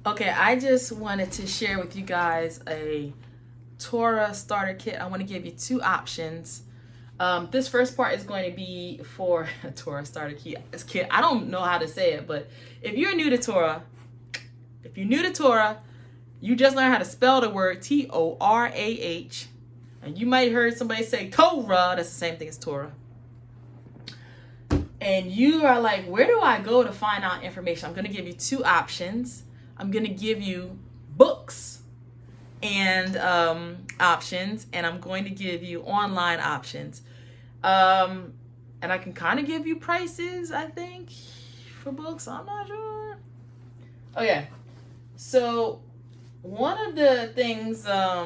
Okay, I just wanted to share with you guys a Torah starter kit. I want to give you two options. This first part is going to be for a Torah starter kit. I don't know how to say it, but if you're new to Torah, you just learned how to spell the word Torah, and you might have heard somebody say Torah. That's the same thing as Torah. And you are like, where do I go to find out information? I'm going to give you two options. I'm going to give you books and options, and I'm going to give you online options. And I can kind of give you prices, I think, for books. I'm not sure. Okay. So one of the things, I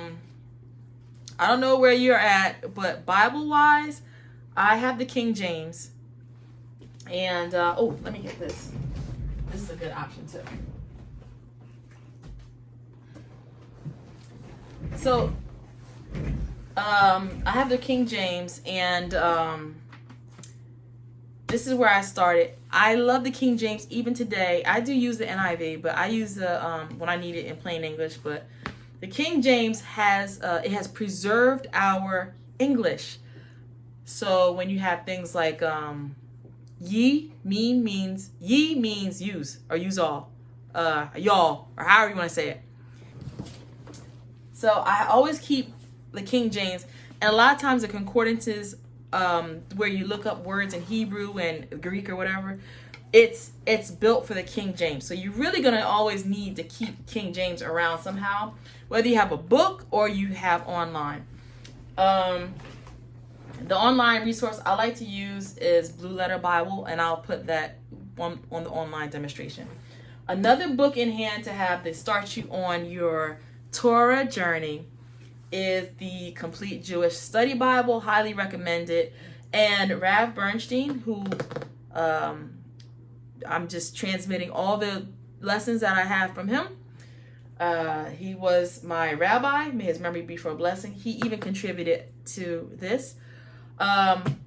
don't know where you're at, but Bible-wise, I have the King James. And, let me get this. This is a good option, too. So, I have the King James, and this is where I started. I love the King James even today. I do use the NIV, but I use the when I need it in plain English. But the King James has it has preserved our English. So when you have things like means use or use all, y'all, or however you want to say it. So I always keep the King James, and a lot of times the concordances, where you look up words in Hebrew and Greek or whatever, it's built for the King James. So you're really gonna always need to keep King James around somehow, whether you have a book or you have online. The online resource I like to use is Blue Letter Bible, and I'll put that on the online demonstration. Another book in hand to have that starts you on your Torah journey is the Complete Jewish Study Bible. Highly recommended. And Rav Bernstein, who I'm just transmitting all the lessons that I have from him. He was my rabbi. May his memory be for a blessing. He even contributed to this.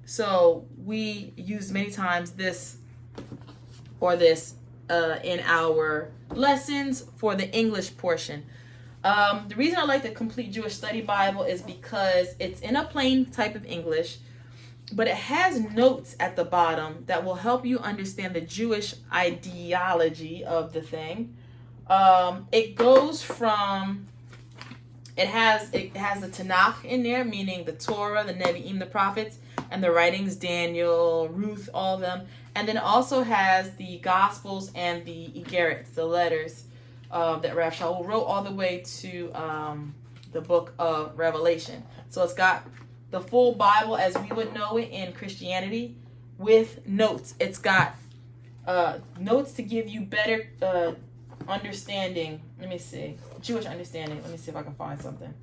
So we use many times this in our lessons for the English portion. The reason I like the Complete Jewish Study Bible is because it's in a plain type of English, but it has notes at the bottom that will help you understand the Jewish ideology of the thing. It goes from, it has the Tanakh in there, meaning the Torah, the Nevi'im, the prophets, and the writings, Daniel, Ruth, all of them. And then it also has the Gospels and the Igarets, the letters that Rav Shaul wrote, all the way to the book of Revelation. So it's got the full Bible as we would know it in Christianity with notes. It's got notes to give you better understanding. Let me see. Jewish understanding. Let me see if I can find something.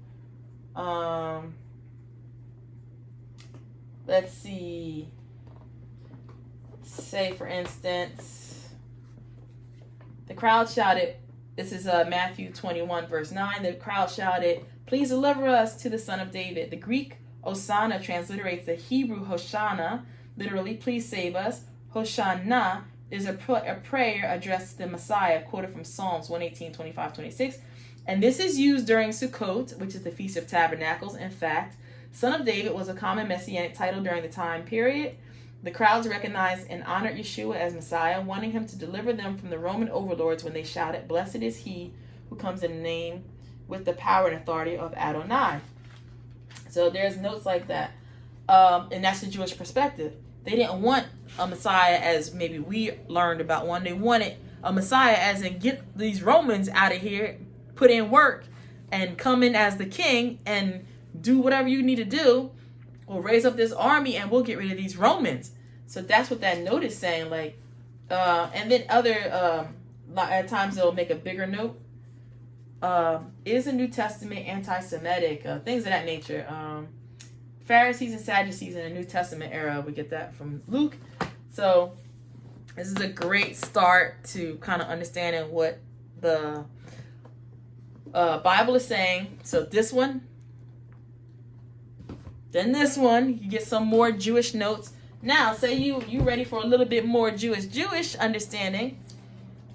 Let's see. Say, for instance, the crowd shouted, this is Matthew 21, verse 9. The crowd shouted, "Please deliver us to the Son of David." The Greek Hosanna transliterates the Hebrew Hoshana, literally, "Please save us." Hoshana is a prayer addressed to the Messiah, quoted from Psalms 118, 25, 26. And this is used during Sukkot, which is the Feast of Tabernacles. In fact, Son of David was a common messianic title during the time period. The crowds recognized and honored Yeshua as Messiah, wanting him to deliver them from the Roman overlords when they shouted, "Blessed is he who comes in the name with the power and authority of Adonai." So there's notes like that. And that's the Jewish perspective. They didn't want a Messiah as maybe we learned about one. They wanted a Messiah as in get these Romans out of here, put in work, and come in as the king and do whatever you need to do. We'll raise up this army and we'll get rid of these Romans. So that's what that note is saying. Like, and then other, at times they'll make a bigger note. Is the New Testament anti-Semitic? Things of that nature. Pharisees and Sadducees in the New Testament era. We get that from Luke. So this is a great start to kind of understanding what the Bible is saying. So this one, then this one, you get some more Jewish notes. Now, say you ready for a little bit more Jewish understanding.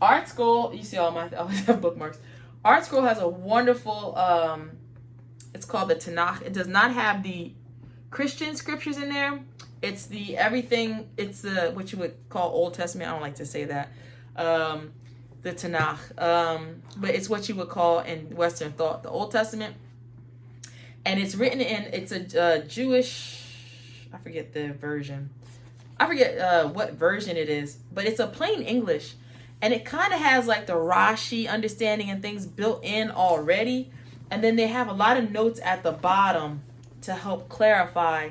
Art Scroll, you see I always have bookmarks. Art Scroll has a wonderful, it's called the Tanakh. It does not have the Christian scriptures in there. It's the everything, it's the, what you would call Old Testament. I don't like to say that. The Tanakh. But it's what you would call in Western thought, the Old Testament. And it's written in, it's a Jewish, I forget the version. I forget what version it is, but it's a plain English. And it kind of has like the Rashi understanding and things built in already. And then they have a lot of notes at the bottom to help clarify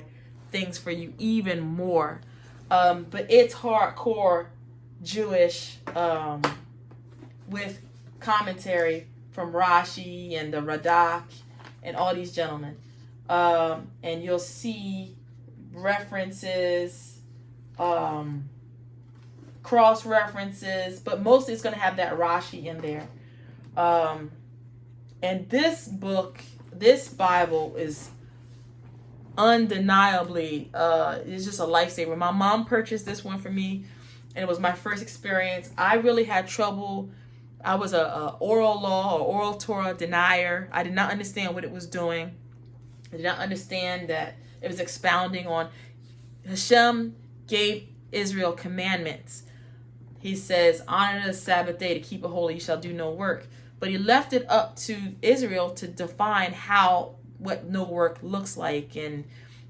things for you even more. But it's hardcore Jewish with commentary from Rashi and the Radak and all these gentlemen. And you'll see references, cross references, but mostly it's going to have that Rashi in there. And this book, this Bible is undeniably, it's just a lifesaver. My mom purchased this one for me, and it was my first experience. I really had trouble. I was a oral law or oral Torah denier. I did not understand what it was doing. I did not understand that it was expounding on Hashem gave Israel commandments. He says, honor the Sabbath day to keep it holy, you shall do no work. But he left it up to Israel to define what no work looks like and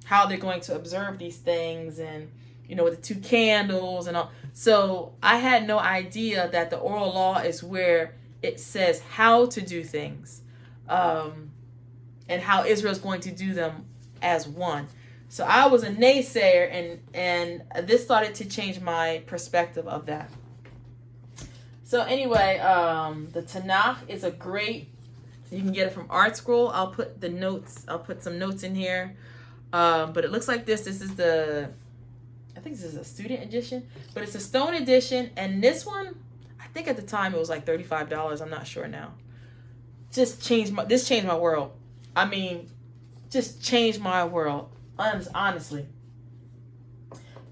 how they're going to observe these things, and, with the 2 candles and all. So I had no idea that the oral law is where it says how to do things, and how Israel's going to do them as one. So I was a naysayer, and this started to change my perspective of that. So anyway, the Tanakh is a great, you can get it from Art Scroll. I'll put some notes in here. But it looks like this. This is I think this is a student edition, but it's a stone edition. And this one, I think at the time it was like $35. I'm not sure now. This changed my world. I mean, just changed my world, honestly.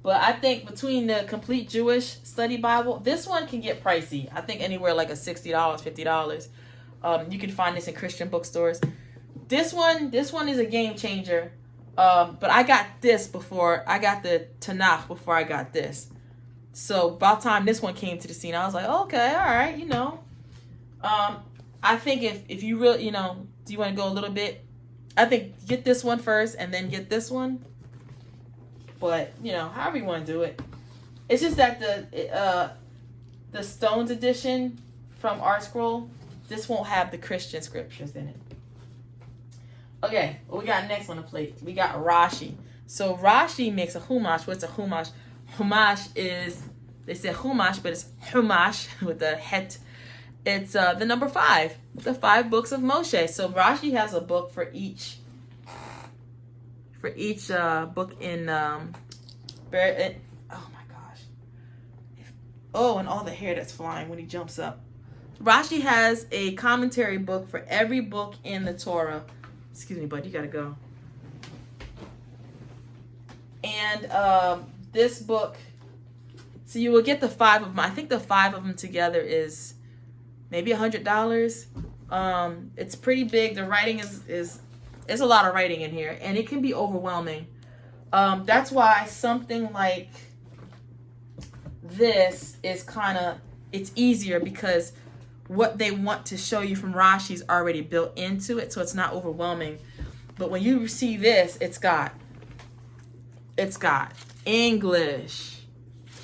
But I think between the Complete Jewish Study Bible, this one can get pricey. I think anywhere like a $60, $50. You can find this in Christian bookstores. This one is a game changer. But I got this before, I got the Tanakh before I got this. So by the time this one came to the scene, I was like, okay, all right, I think if you really, do you want to go a little bit? I think get this one first and then get this one. But, however you want to do it. It's just that the Stones edition from Art Scroll, this won't have the Christian scriptures in it. Okay, what we got next on the plate? We got Rashi. So Rashi makes a Chumash. What's a Chumash? Chumash is, they say Chumash, but it's Chumash with the het. It's the number 5, the 5 books of Moshe. So Rashi has a book for each book in oh my gosh. And all the hair that's flying when he jumps up. Rashi has a commentary book for every book in the Torah. Excuse me, bud, you gotta go. And this book, so you will get the 5 of them. I think the 5 of them together is maybe $100. It's pretty big. The writing is a lot of writing in here, and it can be overwhelming. That's why something like this is it's easier, because what they want to show you from Rashi is already built into it, so it's not overwhelming. But when you see this, it's got English,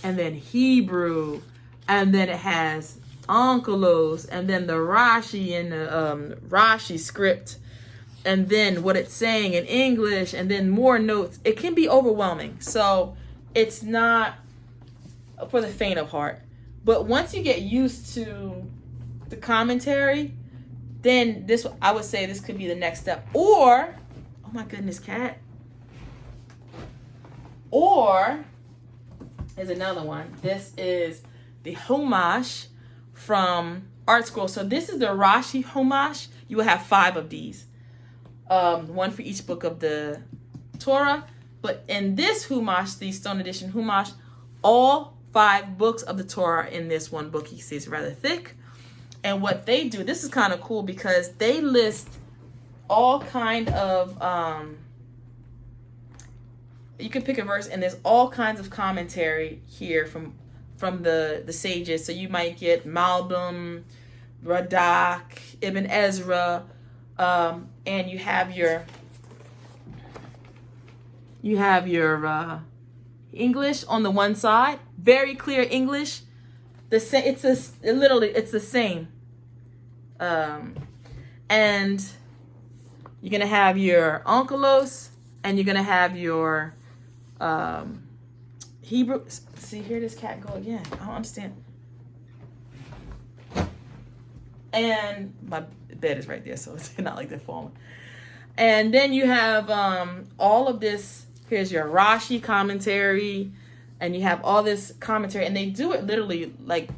and then Hebrew, and then it has Onkelos, and then the Rashi and the Rashi script, and then what it's saying in English, and then more notes. It can be overwhelming. So it's not for the faint of heart. But once you get used to the commentary, then I would say this could be the next step. Or, oh my goodness, cat. Or, there's another one. This is the Chumash from Art Scroll. So this is the Rashi Chumash. You will have 5 of these. One for each book of the Torah. But in this Chumash, the Stone Edition Chumash, all 5 books of the Torah in this one book. You see it's rather thick. And what they do, this is kind of cool because they list all kind of, you can pick a verse and there's all kinds of commentary here from the sages. So you might get Malbim, Radak, Ibn Ezra, and you have your English on the one side, very clear English. It's the same. And you're gonna have your Onkelos, and you're gonna have your Hebrew. See, here this cat go again. I don't understand. And my bed is right there, so it's not like they're falling. And then you have all of this. Here's your Rashi commentary, and you have all this commentary, and they do it literally like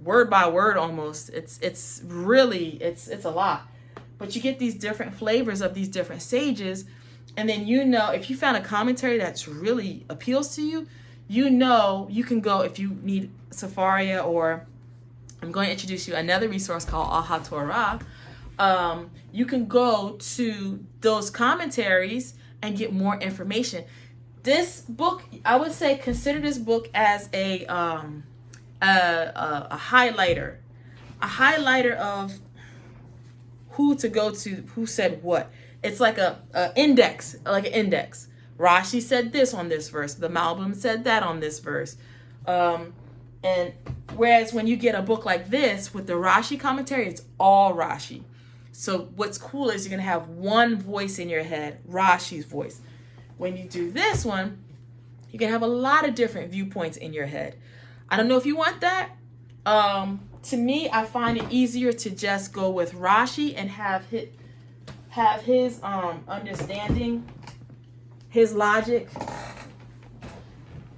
word by word almost. It's really a lot. But you get these different flavors of these different sages, and then if you found a commentary that's really appeals to you, you can go, if you need Sefaria, or I'm going to introduce you another resource called Aha Torah. You can go to those commentaries and get more information. This book, I would say, consider this book as a highlighter of who to go to, who said what. It's like an index. Rashi said this on this verse. The Malbim said that on this verse. And whereas when you get a book like this with the Rashi commentary, it's all Rashi. So what's cool is you're going to have one voice in your head, Rashi's voice. When you do this one, you can have a lot of different viewpoints in your head. I don't know if you want that. To me, I find it easier to just go with Rashi and have his understanding, his logic,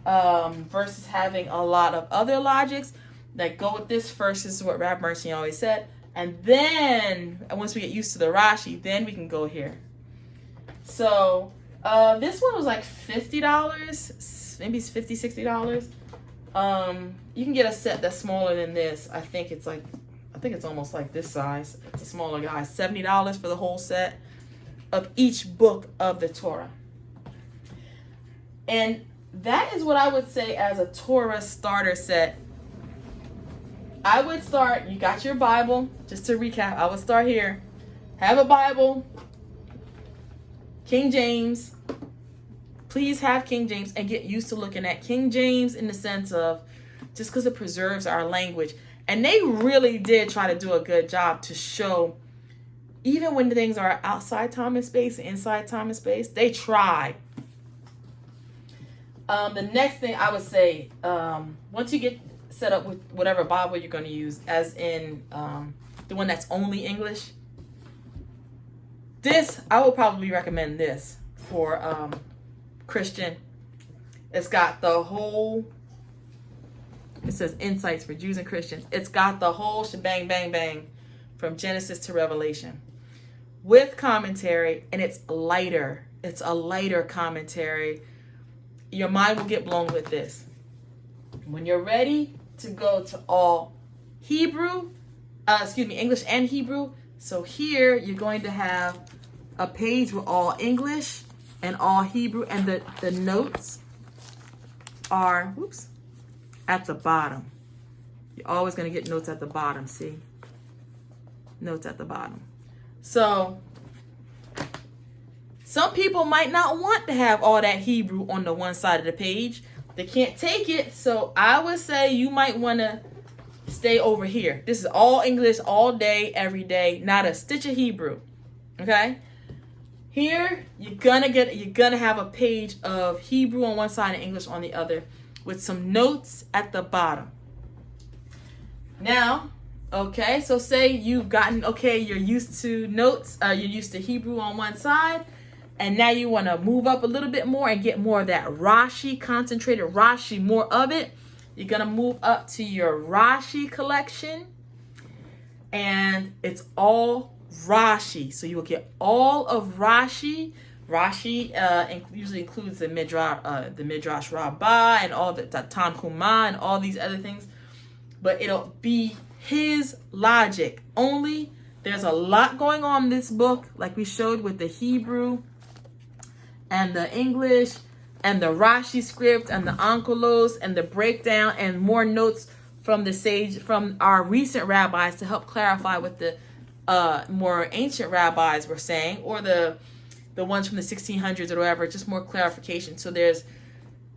versus having a lot of other logics. Like, go with this first. This is what Rab Mercy always said. And then, once we get used to the Rashi, then we can go here. So, this one was like $50, maybe it's $50, $60. You can get a set that's smaller than this. I think it's almost like this size. It's a smaller guy. $70 for the whole set of each book of the Torah. And that is what I would say as a Torah starter set. I would start, you got your Bible, just to recap, I would start here. Have a Bible, King James. Please have King James and get used to looking at King James in the sense of just because it preserves our language. And they really did try to do a good job to show, even when things are outside time and space, inside time and space, they tried. The next thing I would say, once you get set up with whatever Bible you're going to use, as in the one that's only English, I would probably recommend this for Christian. It's got the whole, it says Insights for Jews and Christians. It's got the whole shebang bang bang from Genesis to Revelation with commentary, and it's lighter. It's a lighter commentary. Your mind will get blown with this. When you're ready to go to all Hebrew, English and Hebrew. So here you're going to have a page with all English and all Hebrew, and the notes are, at the bottom. You're always going to get notes at the bottom, see? Notes at the bottom. So some people might not want to have all that Hebrew on the one side of the page. They can't take it, so I would say you might want to stay over here. This is all English all day, every day, not a stitch of Hebrew. Okay? Here, you're gonna have a page of Hebrew on one side and English on the other, with some notes at the bottom. Now, okay, so say you've gotten, you're used to notes, you're used to Hebrew on one side, and now you want to move up a little bit more and get more of that Rashi, concentrated Rashi, more of it. You're going to move up to your Rashi collection, and it's all Rashi. So you will get all of Rashi Rashi usually includes the Midrash Rabbah and all the Tanhuma and all these other things, but it'll be his logic only. There's a lot going on in this book, like we showed with the Hebrew and the English and the Rashi script and the Onkelos and the breakdown and more notes from the sage, from our recent rabbis to help clarify what the more ancient rabbis were saying, or the ones from the 1600s or whatever, just more clarification. So there's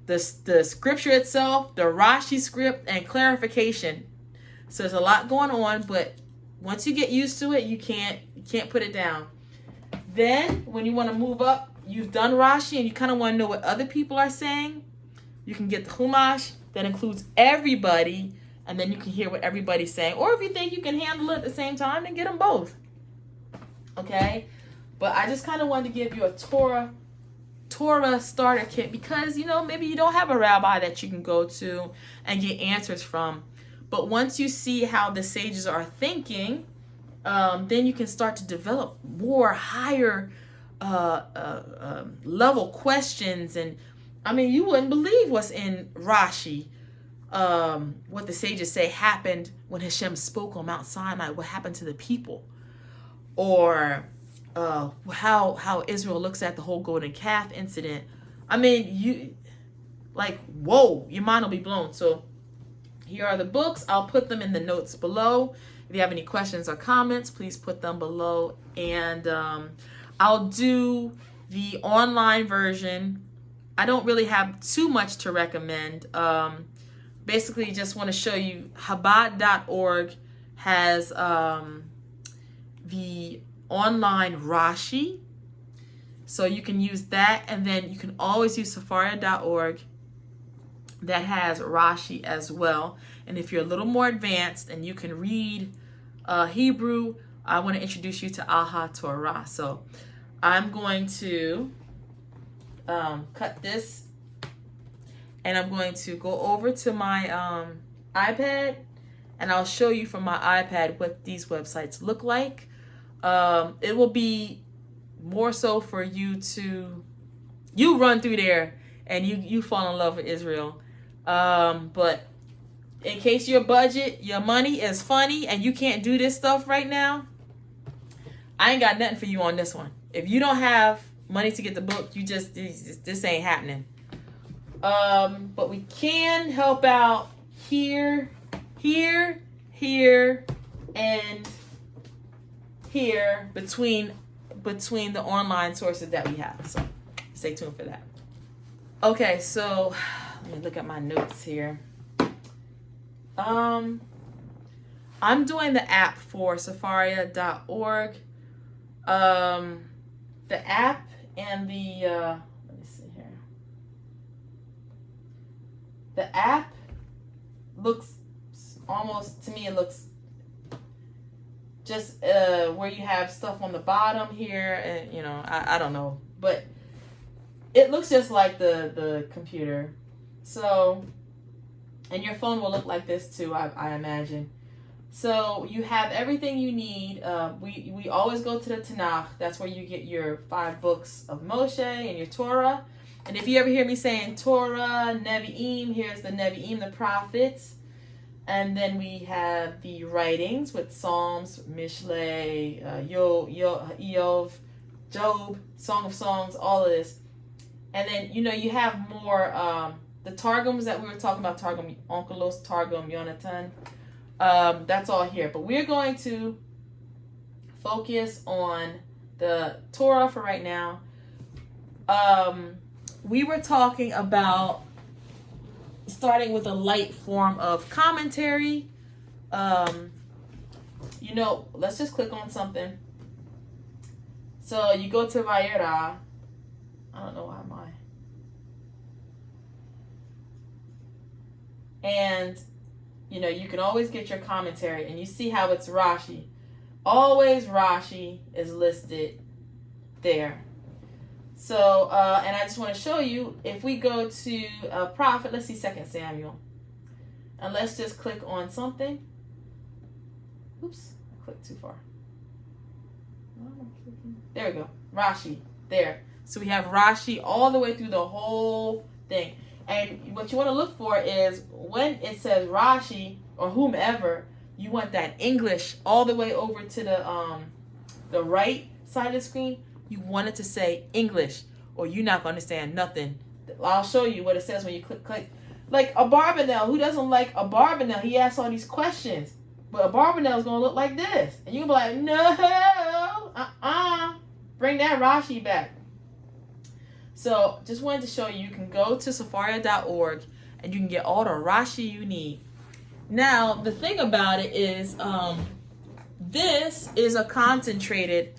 the scripture itself, the Rashi script, and clarification. So there's a lot going on, but once you get used to it, you can't put it down. Then when you want to move up, you've done Rashi and you kind of want to know what other people are saying, you can get the Chumash that includes everybody, and then you can hear what everybody's saying. Or if you think you can handle it at the same time, then get them both. Okay? But I just kind of wanted to give you a Torah starter kit because, maybe you don't have a rabbi that you can go to and get answers from. But once you see how the sages are thinking, then you can start to develop more higher level questions. And you wouldn't believe what's in Rashi, what the sages say happened when Hashem spoke on Mount Sinai, what happened to the people, or how Israel looks at the whole golden calf incident. Whoa, your mind will be blown. So here are the books. I'll put them in the notes below. If you have any questions or comments, please put them below. And I'll do the online version. I don't really have too much to recommend. Basically, just want to show you Chabad.org has the online Rashi. So you can use that. And then you can always use Sefaria.org. That has Rashi as well. And if you're a little more advanced and you can read Hebrew, I want to introduce you to Aha Torah. So I'm going to cut this, and I'm going to go over to my iPad, and I'll show you from my iPad what these websites look like. It will be more so for you to run through there and you fall in love with Israel. But in case your money is funny and you can't do this stuff right now, I ain't got nothing for you on this one. If you don't have money to get the book, this ain't happening. But we can help out here, and here between the online sources that we have. So stay tuned for that. Okay, so let me look at my notes here. I'm doing the app for Sefaria.org. The app and the let me see here. The app looks almost, to me, it looks just where you have stuff on the bottom here, and I don't know, but it looks just like the computer. So, and your phone will look like this too, I imagine. So you have everything you need. We always go to the Tanakh. That's where you get your 5 books of Moshe and your Torah. And if you ever hear me saying Torah, Nevi'im, here's the Nevi'im, the prophets. And then we have the writings with Psalms, Mishlei, Eov, Job, Song of Songs, all of this. And then, you have more, the Targums that we were talking about, Targum Onkelos, Targum Yonatan. That's all here. But we're going to focus on the Torah for right now. We were talking about starting with a light form of commentary. Let's just click on something. So you go to Vayera. I don't know why and you can always get your commentary, and you see how it's Rashi. Always Rashi is listed there. So, and I just want to show you, if we go to a prophet, let's see 2 Samuel. And let's just click on something. Oops, I clicked too far. There we go. Rashi. There. So we have Rashi all the way through the whole thing. And what you want to look for is when it says Rashi or whomever, you want that English all the way over to the right side of the screen. You want it to say English, or you're not going to understand nothing. I'll show you what it says when you click. Like a Barbanel. Who doesn't like a Barbanel? He asks all these questions. But a Barbanel is going to look like this. And you're going to be like, no, bring that Rashi back. So just wanted to show you can go to Sefaria.org and you can get all the Rashi you need. Now, the thing about it is this is a concentrated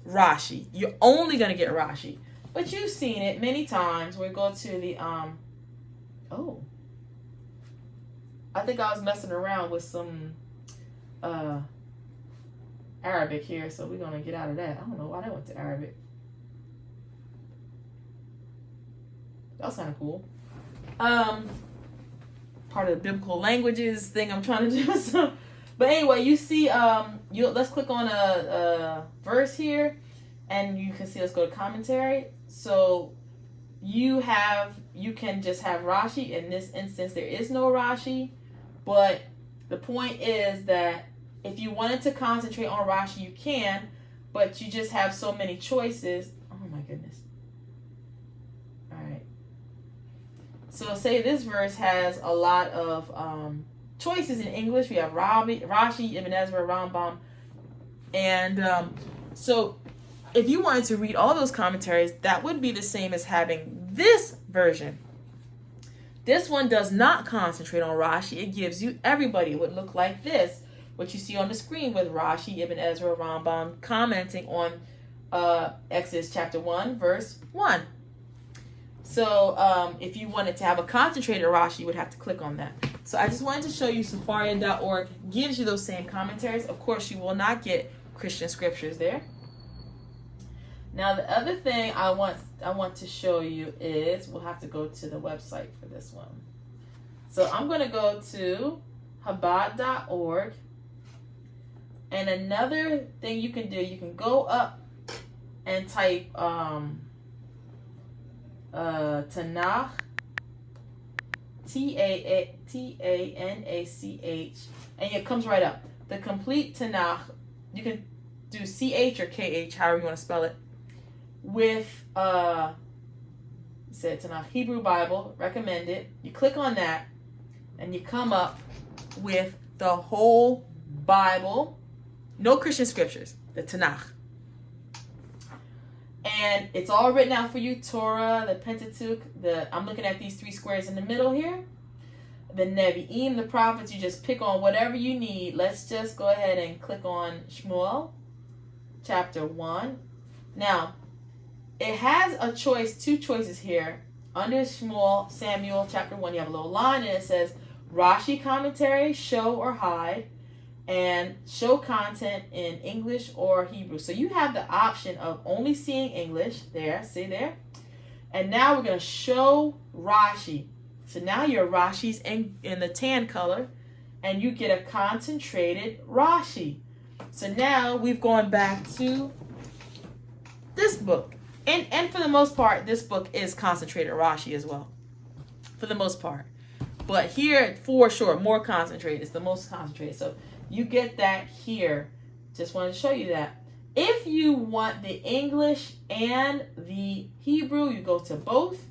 Rashi. You're only going to get Rashi. But you've seen it many times. We go to the, I think I was messing around with some Arabic here, so we're going to get out of that. I don't know why that went to Arabic. That was kind of cool. Part of the biblical languages thing I'm trying to do. So, but anyway, you see, let's click on a verse here, and you can see, let's go to commentary. So you can just have Rashi. In this instance, there is no Rashi, but the point is that if you wanted to concentrate on Rashi, you can, but you just have so many choices. Oh my goodness. All right. So say this verse has a lot of choices in English. We have Rashi, Ibn Ezra, Rambam. And so if you wanted to read all those commentaries, that would be the same as having this version. This one does not concentrate on Rashi. It gives you everybody. It would look like this, what you see on the screen with Rashi, Ibn Ezra, Rambam commenting on Exodus chapter 1, verse 1. So if you wanted to have a concentrated Rashi, you would have to click on that. So I just wanted to show you Sefaria.org gives you those same commentaries. Of course, you will not get Christian scriptures there. Now, the other thing I want to show you is, we'll have to go to the website for this one. So I'm going to go to Chabad.org. And another thing you can do, you can go up and type Tanakh, Tanach, and it comes right up. The complete Tanakh, you can do CH or KH, however you want to spell it, with said Tanakh Hebrew Bible, recommended. You click on that, and you come up with the whole Bible, no Christian scriptures, the Tanakh. And it's all written out for you, Torah, the Pentateuch, I'm looking at these 3 squares in the middle here. The Nevi'im, the prophets, you just pick on whatever you need. Let's just go ahead and click on Shmuel, chapter 1. Now, it has a choice, 2 choices here. Under Shmuel, Samuel, chapter 1, you have a little line, and it says, Rashi commentary, show or hide, and show content in English or Hebrew. So you have the option of only seeing English there, see there? And now we're going to show Rashi. So now your Rashi's in the tan color, and you get a concentrated Rashi. So now we've gone back to this book. And for the most part, this book is concentrated Rashi as well. For the most part. But here, for sure, more concentrated. It's the most concentrated. So you get that here. Just wanted to show you that. If you want the English and the Hebrew, you go to both.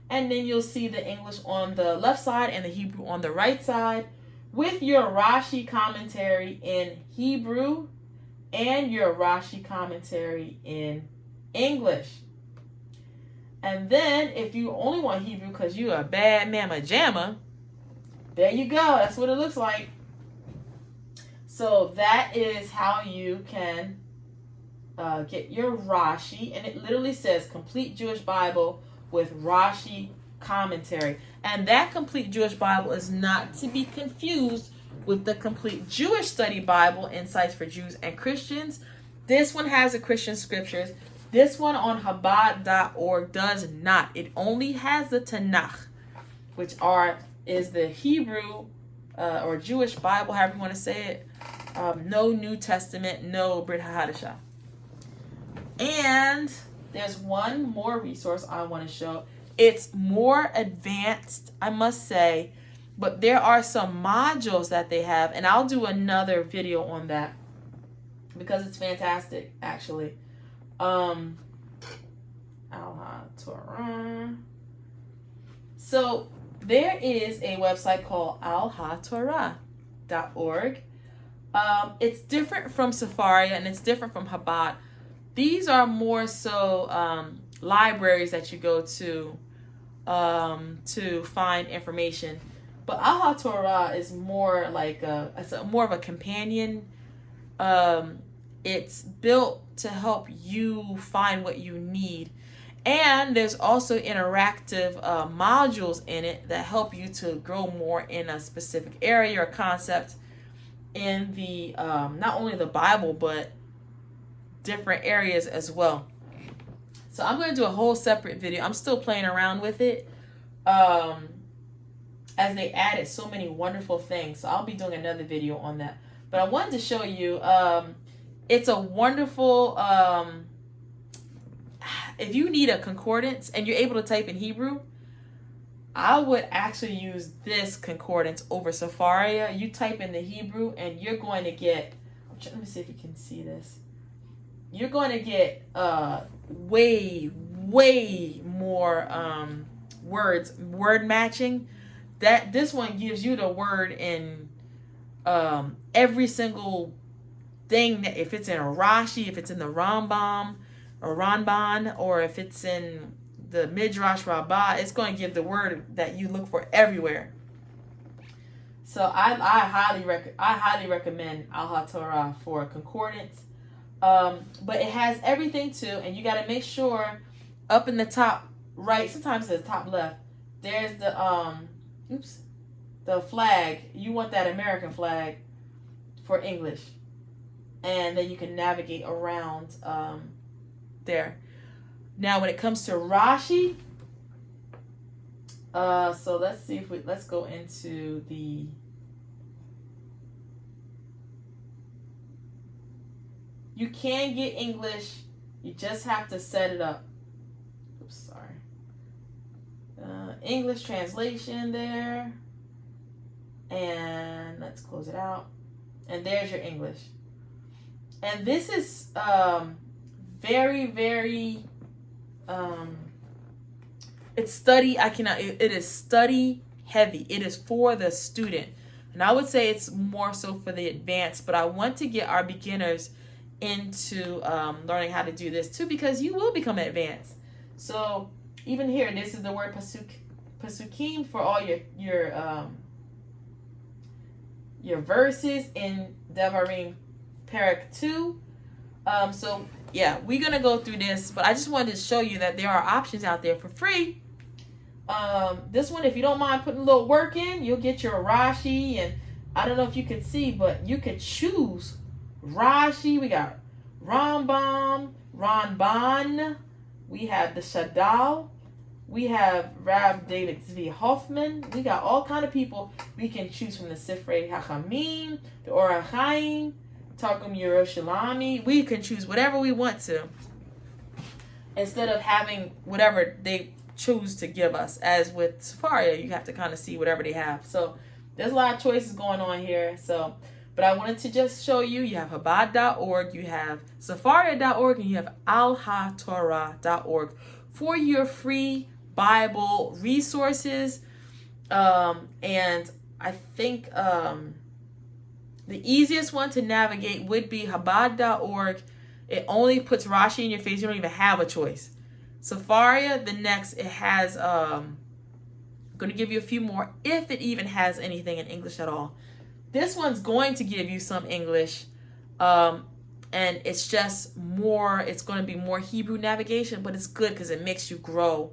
And then you'll see the English on the left side and the Hebrew on the right side, with your Rashi commentary in Hebrew and your Rashi commentary in English. And then if you only want Hebrew because you're a bad mamma jamma, there you go. That's what it looks like. So that is how you can get your Rashi. And it literally says Complete Jewish Bible with Rashi commentary. And that Complete Jewish Bible is not to be confused with the Complete Jewish Study Bible, Insights for Jews and Christians. This one has the Christian scriptures. This one on Chabad.org does not. It only has the Tanakh, which is the Hebrew or Jewish Bible, however you want to say it. No New Testament, no Brit Hadashah. And there's one more resource I want to show. It's more advanced, I must say, but there are some modules that they have, and I'll do another video on that because it's fantastic, actually. Torah. So there is a website called alhatorah.org. It's different from Sefaria and it's different from Chabad. These are more so libraries that you go to find information. But Torah is more like more of a companion. It's built to help you find what you need. And there's also interactive modules in it that help you to grow more in a specific area or concept in the not only the Bible, but different areas as well. So I'm going to do a whole separate video. I'm still playing around with it as they added so many wonderful things. So I'll be doing another video on that. But I wanted to show you, it's a wonderful, if you need a concordance and you're able to type in Hebrew, I would actually use this concordance over Sefaria. You type in the Hebrew and you're going to get, let me see if you can see this. You're going to get way more word matching. That this one gives you the word in every single thing, that if it's in a Rashi, if it's in the Rambam or Ramban, or if it's in the Midrash Rabbah, it's going to give the word that you look for everywhere. So I highly recommend Alhatorah for concordance. But it has everything too, and you got to make sure up in the top right, sometimes it's top left, there's the the flag. You want that American flag for English, and then you can navigate around there. Now when it comes to Rashi, so let's see if let's go into the you can get English, you just have to set it up. Oops, sorry. English translation there. And let's close it out. And there's your English. And this is very it's study, it is study heavy. It is for the student. And I would say it's more so for the advanced, but I want to get our beginners into learning how to do this too, because you will become advanced. So even here, this is the word pasukim for all your verses in Devarim Parak 2. So yeah, we're gonna go through this, but I just wanted to show you that there are options out there for free. This one, if you don't mind putting a little work in, you'll get your Rashi, and I don't know if you can see, but you could choose Rashi. We got Rambam, Ramban. We have the Shaddal. We have Rav David Zvi Hoffman. We got all kind of people we can choose from, the Sifrei Hachamim, the Orach Chaim, Targum Yerushalmi. We can choose whatever we want to, instead of having whatever they choose to give us. As with Sefaria, you have to kind of see whatever they have. So there's a lot of choices going on here. So, but I wanted to just show you, you have Chabad.org, you have Sefaria.org, and you have Alhatorah.org for your free Bible resources. And I think the easiest one to navigate would be Chabad.org. It only puts Rashi in your face. You don't even have a choice. Sefaria, the next, it has I'm going to give you a few more, if it even has anything in English at all. This one's going to give you some English, and it's just more, it's going to be more Hebrew navigation, but it's good because it makes you grow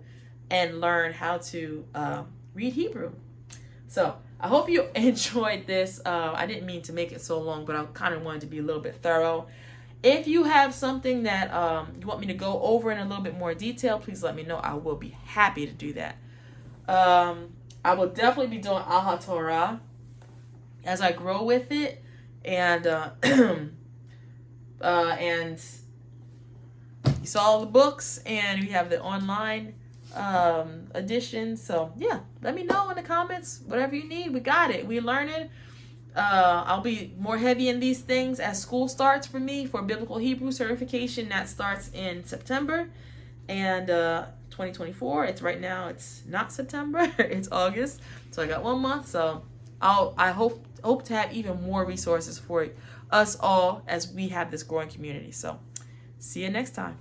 and learn how to read Hebrew. So I hope you enjoyed this. I didn't mean to make it so long, but I kind of wanted to be a little bit thorough. If you have something that you want me to go over in a little bit more detail, please let me know. I will be happy to do that. I will definitely be doing Alhatorah as I grow with it, and saw all the books, and we have the online edition. So yeah, let me know in the comments, whatever you need. We got it. We learning. I'll be more heavy in these things as school starts for me for Biblical Hebrew certification. That starts in September, and 2024. It's not September. It's August. So I got 1 month. So I hope to have even more resources for us all as we have this growing community. So see you next time.